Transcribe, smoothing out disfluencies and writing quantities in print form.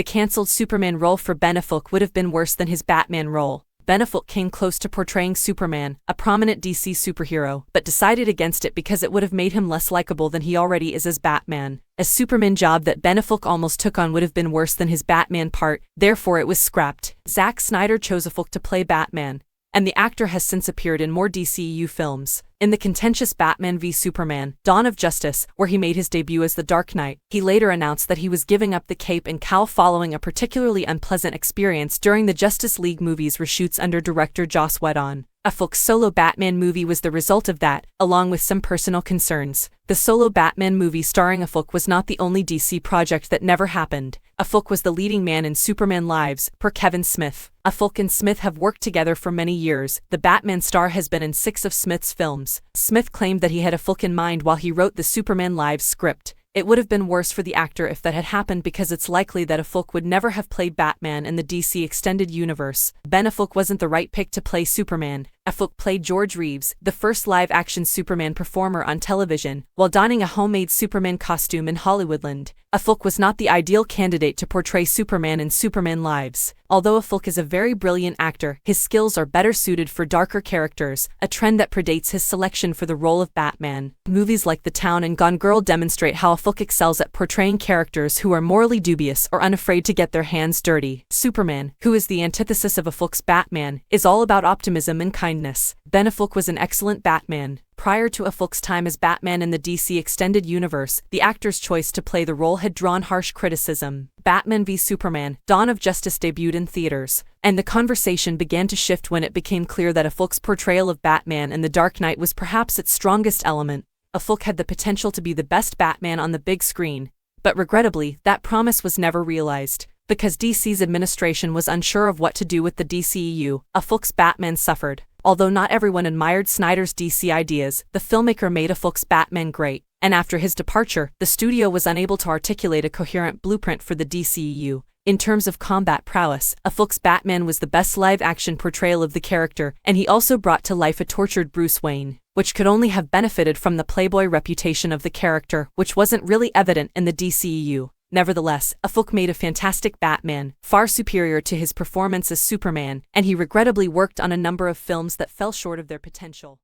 the cancelled Superman role for Ben Affleck would have been worse than his Batman role. Ben Affleck came close to portraying Superman, a prominent DC superhero, but decided against it because it would have made him less likable than he already is as Batman. A Superman job that Ben Affleck almost took on would have been worse than his Batman part, therefore it was scrapped. Zack Snyder chose Affleck to play Batman, and the actor has since appeared in more DCEU films. In the contentious Batman v Superman, Dawn of Justice, where he made his debut as the Dark Knight, he later announced that he was giving up the cape and cowl following a particularly unpleasant experience during the Justice League movie's reshoots under director Joss Whedon. Affleck's solo Batman movie was the result of that, along with some personal concerns. The solo Batman movie starring Affleck was not the only DC project that never happened. Affleck was the leading man in Superman Lives, per Kevin Smith. Affleck and Smith have worked together for many years. The Batman star has been in 6 of Smith's films. Smith claimed that he had Affleck in mind while he wrote the Superman Lives script. It would have been worse for the actor if that had happened because it's likely that Affleck would never have played Batman in the DC Extended Universe. Ben Affleck wasn't the right pick to play Superman. Affleck played George Reeves, the first live-action Superman performer on television, while donning a homemade Superman costume in Hollywoodland. Affleck was not the ideal candidate to portray Superman in Superman Lives. Although Affleck is a very brilliant actor, his skills are better suited for darker characters, a trend that predates his selection for the role of Batman. Movies like The Town and Gone Girl demonstrate how Affleck excels at portraying characters who are morally dubious or unafraid to get their hands dirty. Superman, who is the antithesis of Affleck's Batman, is all about optimism and kindness. Ben Affleck was an excellent Batman. Prior to Affleck's time as Batman in the DC Extended Universe, the actor's choice to play the role had drawn harsh criticism. Batman v Superman, Dawn of Justice debuted in theaters, and the conversation began to shift when it became clear that Affleck's portrayal of Batman in The Dark Knight was perhaps its strongest element. Affleck had the potential to be the best Batman on the big screen, but regrettably, that promise was never realized. Because DC's administration was unsure of what to do with the DCEU, Affleck's Batman suffered. Although not everyone admired Snyder's DC ideas, the filmmaker made Affleck's Batman great, and after his departure, the studio was unable to articulate a coherent blueprint for the DCEU. In terms of combat prowess, Affleck's Batman was the best live-action portrayal of the character, and he also brought to life a tortured Bruce Wayne, which could only have benefited from the playboy reputation of the character, which wasn't really evident in the DCEU. Nevertheless, Affleck made a fantastic Batman, far superior to his performance as Superman, and he regrettably worked on a number of films that fell short of their potential.